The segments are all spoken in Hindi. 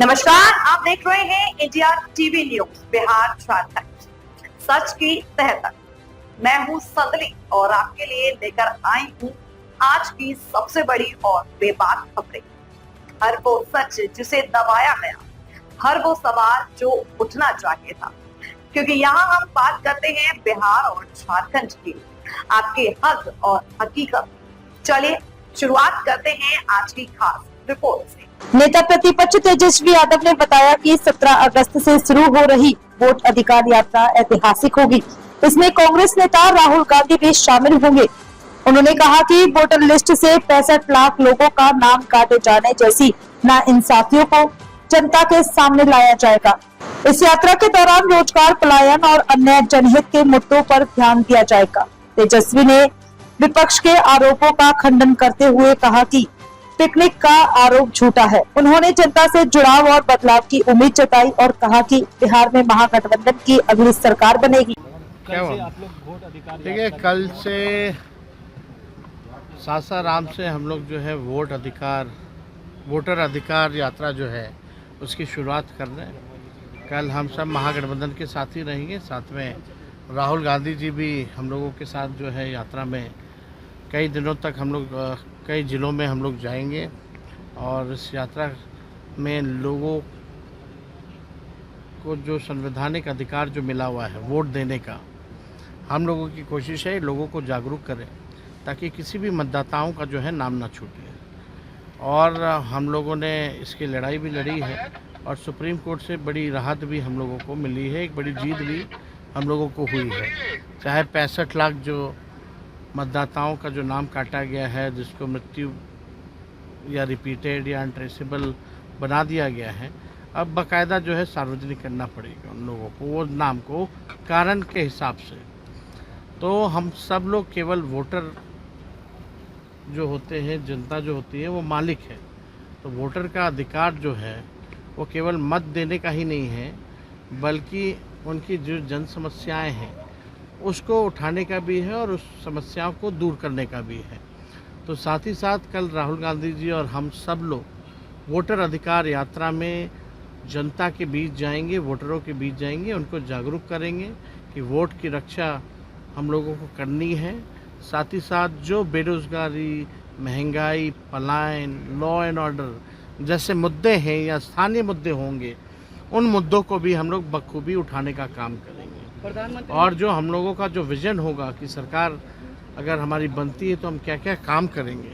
नमस्कार, आप देख रहे हैं India TV news Bihar Jharkhand, सच की तह तक। मैं हूं संदली और आपके लिए लेकर आई हूं आज की सबसे बड़ी और बेबाक खबरें। हर वो सच जिसे दबाया गया, हर वो सवाल जो उठना चाहिए था, क्योंकि यहाँ हम बात करते हैं बिहार और झारखंड की, आपके हक और हकीकत। चलिए शुरुआत करते हैं आज की खास रिपोर्ट से। नेता प्रतिपक्ष तेजस्वी यादव ने बताया कि 17 अगस्त से शुरू हो रही वोट अधिकार यात्रा ऐतिहासिक होगी। इसमें कांग्रेस नेता राहुल गांधी भी शामिल होंगे। उन्होंने कहा कि वोटर लिस्ट से 65 लाख लोगों का नाम काटे जाने जैसी नाइंसाफियों को जनता के सामने लाया जाएगा। इस यात्रा के दौरान रोजगार, पलायन और अन्य जनहित के मुद्दों पर ध्यान दिया जाएगा। तेजस्वी ने विपक्ष के आरोपों का खंडन करते हुए कहा कि पिकनिक का आरोप झूठा है। उन्होंने जनता से जुड़ाव और बदलाव की उम्मीद जताई और कहा कि बिहार में महागठबंधन की अगली सरकार बनेगी। क्या आप लोग वोट अधिकार देखिए, कल से सासाराम से हम लोग जो है वोटर अधिकार यात्रा जो है उसकी शुरुआत कर रहे हैं। कल हम सब महागठबंधन के साथ ही रहेंगे, साथ में राहुल गांधी जी भी हम लोगों के साथ जो है यात्रा में कई दिनों तक हम लोग कई ज़िलों में हम लोग जाएंगे और इस यात्रा में लोगों को जो संवैधानिक अधिकार जो मिला हुआ है वोट देने का, हम लोगों की कोशिश है लोगों को जागरूक करें ताकि किसी भी मतदाताओं का जो है नाम ना छूटे। और हम लोगों ने इसकी लड़ाई भी लड़ी है और सुप्रीम कोर्ट से बड़ी राहत भी हम लोगों को मिली है, एक बड़ी जीत भी हम लोगों को हुई है। चाहे 65 लाख जो मतदाताओं का जो नाम काटा गया है, जिसको मृत्यु या रिपीटेड या अनट्रेसेबल बना दिया गया है, अब बाकायदा जो है सार्वजनिक करना पड़ेगा उन लोगों को, वो नाम को कारण के हिसाब से। तो हम सब लोग केवल वोटर जो होते हैं, जनता जो होती है वो मालिक है। तो वोटर का अधिकार जो है वो केवल मत देने का ही नहीं है, बल्कि उनकी जो जन समस्याएँ हैं उसको उठाने का भी है और उस समस्याओं को दूर करने का भी है। तो साथ ही साथ कल राहुल गांधी जी और हम सब लोग वोटर अधिकार यात्रा में जनता के बीच जाएंगे, वोटरों के बीच जाएंगे, उनको जागरूक करेंगे कि वोट की रक्षा हम लोगों को करनी है। साथ ही साथ जो बेरोज़गारी, महंगाई, पलायन, लॉ एंड ऑर्डर जैसे मुद्दे हैं या स्थानीय मुद्दे होंगे, उन मुद्दों को भी हम लोग बखूबी उठाने का काम करेंगे। और जो हम लोगों का जो विज़न होगा कि सरकार अगर हमारी बनती है तो हम क्या क्या काम करेंगे,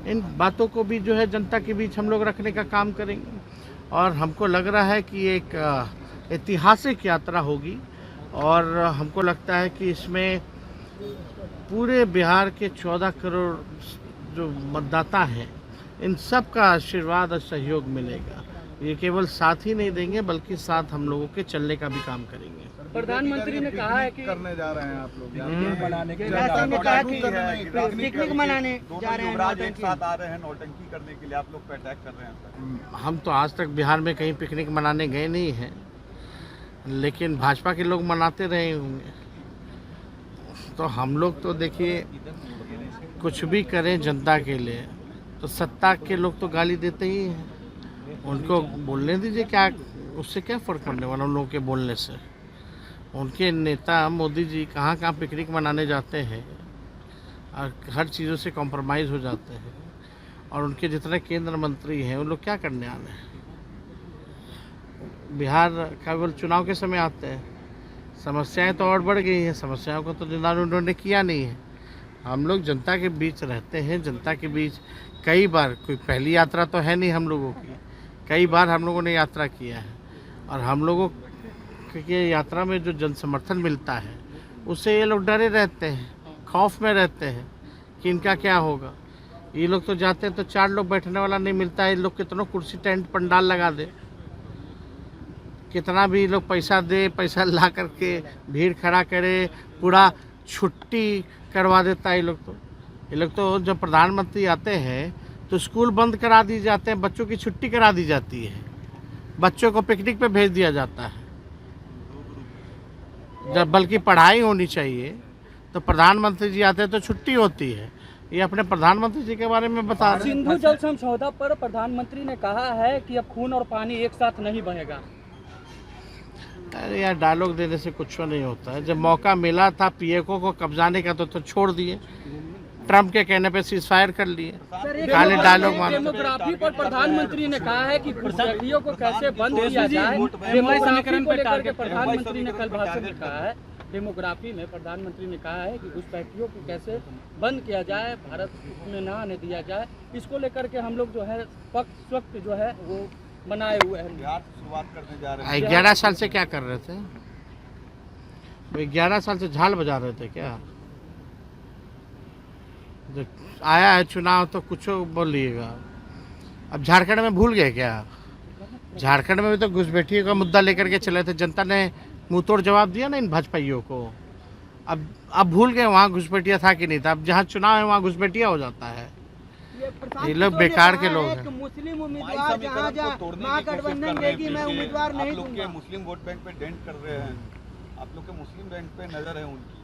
इन बातों को भी जो है जनता के बीच हम लोग रखने का काम करेंगे। और हमको लग रहा है कि एक ऐतिहासिक यात्रा होगी और हमको लगता है कि इसमें पूरे बिहार के 14 करोड़ जो मतदाता हैं, इन सब का आशीर्वाद और सहयोग मिलेगा। ये केवल साथ ही नहीं देंगे बल्कि साथ हम लोगों के चलने का भी काम करेंगे। प्रधानमंत्री ने कहा है कि करने जा रहे हैं आप लोग मनाने के पिकनिक मनाने जा रहे हैं, एक साथ आ रहे हैं नौटंकी करने के लिए, आप लोग पे अटैक कर रहे हैं। हम तो आज तक बिहार में कहीं पिकनिक मनाने गए नहीं हैं, लेकिन भाजपा के लोग मनाते रहे होंगे। तो हम लोग तो देखिए कुछ भी करें जनता के लिए, तो सत्ता के लोग तो गाली देते ही हैं, उनको बोलने दीजिए, क्या उससे क्या फ़र्क पड़ने वाला उन लोगों के बोलने से। उनके नेता मोदी जी कहाँ कहाँ पिकनिक मनाने जाते हैं और हर चीज़ों से कॉम्प्रोमाइज़ हो जाते हैं, और उनके जितने केंद्र मंत्री हैं उन लोग क्या करने आ रहे हैं। बिहार केवल चुनाव के समय आते हैं, समस्याएं तो और बढ़ गई हैं, समस्याओं को तो निदान उन्होंने किया नहीं है। हम लोग जनता के बीच रहते हैं, जनता के बीच कई बार, कोई पहली यात्रा तो है नहीं हम लोगों की, कई बार हम लोगों ने यात्रा किया है और हम लोगों की यात्रा में जो जन समर्थन मिलता है उससे ये लोग डरे रहते हैं, खौफ में रहते हैं कि इनका क्या होगा। ये लोग तो जाते हैं तो 4 लोग बैठने वाला नहीं मिलता है, ये लोग कितनों कुर्सी टेंट पंडाल लगा दे, कितना भी लोग पैसा दे, पैसा ला करके भीड़ खड़ा करे, पूरा छुट्टी करवा देता है। ये लोग तो जब प्रधानमंत्री आते हैं तो स्कूल बंद करा दिए जाते हैं, बच्चों की छुट्टी करा दी जाती है, बच्चों को पिकनिक पे भेज दिया जाता है। जब बल्कि पढ़ाई होनी चाहिए तो प्रधानमंत्री जी आते हैं तो छुट्टी होती है, ये अपने प्रधानमंत्री जी के बारे में बता रहे हैं। सिंधु जल समझौता पर प्रधानमंत्री ने कहा है कि अब खून और पानी एक साथ नहीं बहेगा। अरे यार, डायलॉग देने से कुछ नहीं होता है। जब मौका मिला था पीएको को कब्जाने का तो छोड़ दिए, ट्रम्प के कहने पे सीज फायर कर लिए, काले डायलॉग मारे। डेमोग्राफी पर प्रधानमंत्री ने कहा है कि घुसपैठियों को कैसे बंद किया जाए। डेमोग्राफी को लेकर के प्रधानमंत्री ने कल भाषण में कहा है, डेमोग्राफी में प्रधानमंत्री ने कहा है कि घुसपैठियों को कैसे बंद किया जाए, भारत में ना आने दिया जाए। इसको लेकर के हम लोग जो है पक्ष वक्त जो है वो बनाए हुए हैं। बिहार से शुरुआत करने जा रहे हैं। 11 साल से क्या कर रहे थे वो? 11 साल से झाल बजा रहे थे क्या? जब आया है चुनाव तो कुछ बोलिएगा। अब झारखंड में भूल गए क्या? झारखंड में भी तो घुसपैठियों का मुद्दा लेकर के चले थे, जनता ने मुंह तोड़ जवाब दिया ना इन भाजपाइयों को। अब भूल गए वहाँ घुसपैठिया था कि नहीं था। अब जहाँ चुनाव है वहाँ घुसपैठिया हो जाता है। ये लोग बेकार के लोग हैं। मुस्लिम उम्मीदवार जहाँ महागठबंधन देगी, मैं उम्मीदवार नहीं आप लोग के दूंगा। मुस्लिम वोट बैंक पे डेंट कर रहे हैं। आप लोग के मुस्लिम बैंक पे नजर है उनकी।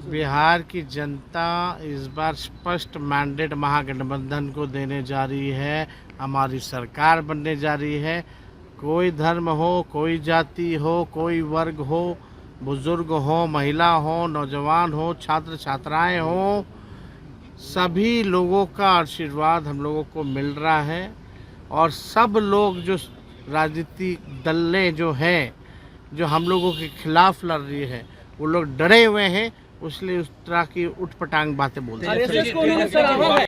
बिहार की जनता इस बार स्पष्ट मैंडेट महागठबंधन को देने जा रही है। हमारी सरकार बनने जा रही है। कोई धर्म हो, कोई जाति हो, कोई वर्ग हो, बुजुर्ग हो, महिला हो, नौजवान हो, छात्र छात्राएं हो, सभी लोगों का आशीर्वाद हम लोगों को मिल रहा है। और सब लोग जो राजनीतिक दलें जो हैं, जो हम लोगों के खिलाफ लड़ रही है, वो लोग डरे हुए हैं, इसलिए उस तरह की उठपटांग बातें बोलते हैं।